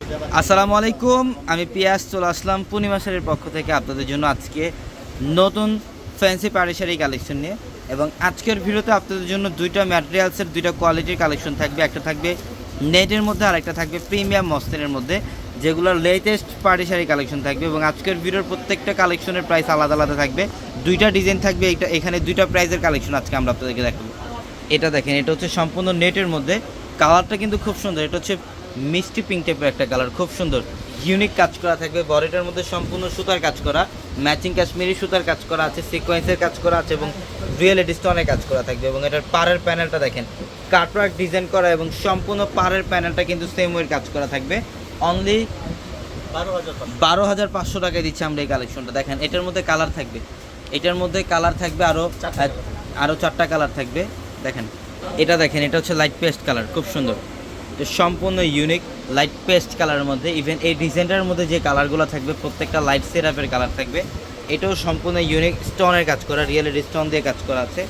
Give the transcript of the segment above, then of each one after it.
আসসালামু আলাইকুম, আমি পিয়াস চলে আসলাম পূর্ণিমা শাড়ির পক্ষ থেকে আপনাদের জন্য আজকে নতুন ফ্যান্সি পাড়ি শাড়ি কালেকশন নিয়ে। এবং আজকের ভিডিওতে আপনাদের জন্য দুইটা ম্যাটেরিয়ালসের দুইটা কোয়ালিটির কালেকশন থাকবে। একটা থাকবে নেটের মধ্যে আর একটা থাকবে প্রিমিয়াম মসলিনের মধ্যে, যেগুলোর লেটেস্ট পাড়ি শাড়ি কালেকশন থাকবে। এবং আজকের ভিডিওর প্রত্যেকটা কালেকশনের প্রাইস আলাদা আলাদা থাকবে, দুইটা ডিজাইন থাকবে। এখানে দুইটা প্রাইসের কালেকশন আজকে আমরা আপনাদেরকে দেখাবো। এটা দেখেন, এটা হচ্ছে সম্পূর্ণ নেটের মধ্যে, কালারটা কিন্তু খুব সুন্দর। এটা হচ্ছে মিষ্টি পিঙ্ক টাইপের একটা কালার, খুব সুন্দর ইউনিক কাজ করা থাকবে। বডিটার মধ্যে সম্পূর্ণ সুতার কাজ করা, ম্যাচিং কাশ্মীরি সুতার কাজ করা আছে, সিকোয়েন্সের কাজ করা আছে এবং রিয়েলিটি স্টোনের কাজ করা থাকবে। এবং এটার পাড়ের প্যানেলটা দেখেন, কাটওয়ার্ক ডিজাইন করা এবং সম্পূর্ণ পাড়ের প্যানেলটা কিন্তু সেম ওয়ের কাজ করা থাকবে। অনলি 12,500 টাকায় দিচ্ছি আমরা এই কালেকশনটা। দেখেন এটার মধ্যে কালার থাকবে, এটার মধ্যে কালার থাকবে আরও 4টা কালার থাকবে। দেখেন এটা, দেখেন এটা হচ্ছে লাইট পেস্ট কালার, খুব সুন্দর, সম্পূর্ণ ইউনিক লাইট পেস্ট কালারের মধ্যে। ইভেন এই ডিজাইনটার মধ্যে যে কালারগুলো থাকবে প্রত্যেকটা লাইট সেরাপের কালার থাকবে। এটাও সম্পূর্ণ ইউনিক স্টোনের কাজ করা, রিয়েলিটি স্টোন দিয়ে কাজ করা আছে।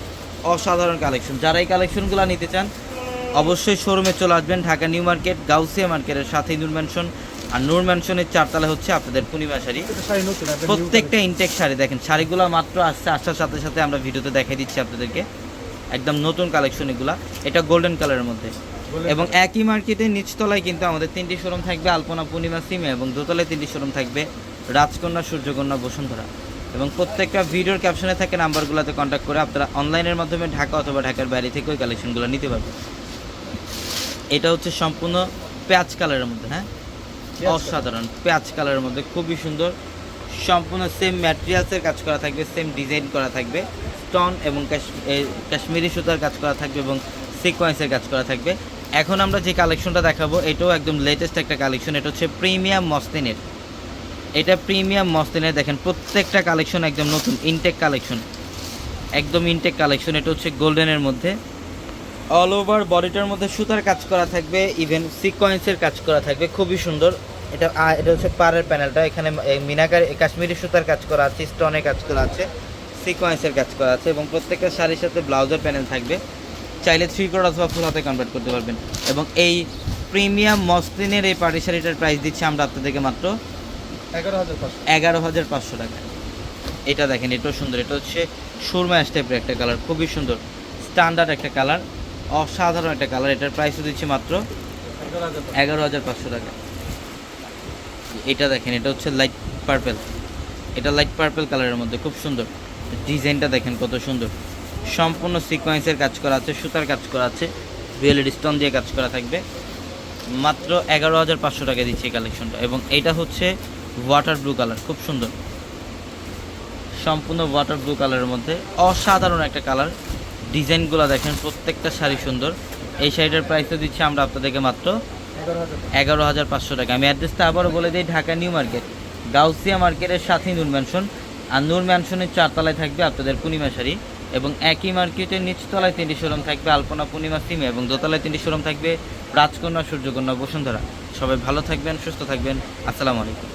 অসাধারণ কালেকশন। যারা এই কালেকশনগুলো নিতে চান অবশ্যই শোরুমে চলে আসবেন। ঢাকা নিউ মার্কেট, গাউসিয়া মার্কেটের সাথেই নূর ম্যানশন, আর নূর ম্যানশনের 4তলা হচ্ছে আপনাদের পূর্ণিমা শাড়ি। প্রত্যেকটা ইনটেক শাড়ি দেখেন, শাড়িগুলো মাত্র আসার সাথে সাথে আমরা ভিডিওতে দেখাই দিচ্ছি আপনাদেরকে, একদম নতুন কালেকশন এগুলা। এটা গোল্ডেন কালারের মধ্যে। এবং একই মার্কেটের নিচতলায় কিন্তু আমাদের 3টি শোরুম থাকবে, আলপনা, পূর্ণিমা, সিমে। এবং দোতলায় 3টি শোরুম থাকবে, রাজকন্যা, সূর্যকন্যা, বসুন্ধরা। এবং প্রত্যেকটা ভিডিওর ক্যাপশনে থাকে নাম্বারগুলোতে কন্ট্যাক্ট করে আপনারা অনলাইনের মাধ্যমে ঢাকা অথবা ঢাকার বাইরে থেকে ওই কালেকশনগুলো নিতে পারবেন। এটা হচ্ছে সম্পূর্ণ পেঁয়াজ কালারের মধ্যে, হ্যাঁ অসাধারণ পেঁয়াজ কালারের মধ্যে, খুবই সুন্দর। সম্পূর্ণ সেম ম্যাটেরিয়ালসের কাজ করা থাকবে, সেম ডিজাইন করা থাকবে, স্টোন এবং কাশ্মীরি সুতার কাজ করা থাকবে এবং সিকোয়েন্সের কাজ করা থাকবে। এখন আমরা যে কালেকশনটা দেখাবো এটাও একদম লেটেস্ট একটা কালেকশন। এটা হচ্ছে প্রিমিয়াম মসলিনের, এটা প্রিমিয়াম মসলিনের। দেখেন প্রত্যেকটা কালেকশন একদম নতুন ইনটেক কালেকশন, একদম ইনটেক কালেকশন। এটা হচ্ছে গোল্ডেনের মধ্যে, অল ওভার বডিটার মধ্যে সুতার কাজ করা থাকবে, ইভেন সিকোয়েন্সের কাজ করা থাকবে, খুবই সুন্দর। এটা হচ্ছে পাড়ের প্যানেলটা, এখানে মিনাকার কাশ্মীরি সুতার কাজ করা আছে, স্টোনের কাজ করা আছে, সিকোয়েন্সের কাজ করা আছে। এবং প্রত্যেকটা শাড়ির সাথে ব্লাউজের প্যানেল থাকবে, চাইলে 3/4 অথবা ফুল হাতে কনভার্ট করতে পারবেন। এবং এই প্রিমিয়াম মসলিনের এই পাড়ি শাড়িটার প্রাইস দিচ্ছি আমরা আপনাদেরকে মাত্র 11,500 টাকা। এটা দেখেন এটাও সুন্দর, এটা হচ্ছে সুরমা টাইপের একটা কালার, খুবই সুন্দর স্ট্যান্ডার্ড একটা কালার, অসাধারণ একটা কালার। এটার প্রাইসও দিচ্ছি মাত্র 11,500 টাকা। এটা দেখেন, এটা হচ্ছে লাইট পার্পেল, এটা লাইট পার্পেল কালারের মধ্যে, খুব সুন্দর ডিজাইনটা দেখেন কত সুন্দর। সম্পূর্ণ সিকোয়েন্সের কাজ করা আছে, সুতার কাজ করা আছে, রিয়েলিটি স্টোন দিয়ে কাজ করা থাকবে। মাত্র 11,500 টাকা দিচ্ছি এই কালেকশনটা। এবং এইটা হচ্ছে ওয়াটার ব্লু কালার, খুব সুন্দর, সম্পূর্ণ ওয়াটার ব্লু কালারের মধ্যে, অসাধারণ একটা কালার। ডিজাইনগুলো দেখেন, প্রত্যেকটা শাড়ি সুন্দর। এই শাড়িটার প্রাইসও দিচ্ছি আমরা আপনাদেরকে মাত্র 11,500 টাকা। আমি অ্যাড্রেসটা আবারও বলে দিই, ঢাকা নিউ মার্কেট, গাউসিয়া মার্কেটের সাথেই নূর ম্যানশন, আর নূর ম্যানশনের 4তলায় থাকবে আপনাদের পূর্ণিমা শাড়ি। এবং একই মার্কেটের নিচতলায় 3টি শোরুম থাকবে, আলপনা, পূর্ণিমা, সিমে। এবং দোতলায় 3টি শোরুম থাকবে, রাজকন্যা, সূর্যকন্যা, বসুন্ধরা। সবাই ভালো থাকবেন, সুস্থ থাকবেন। আসসালামু আলাইকুম।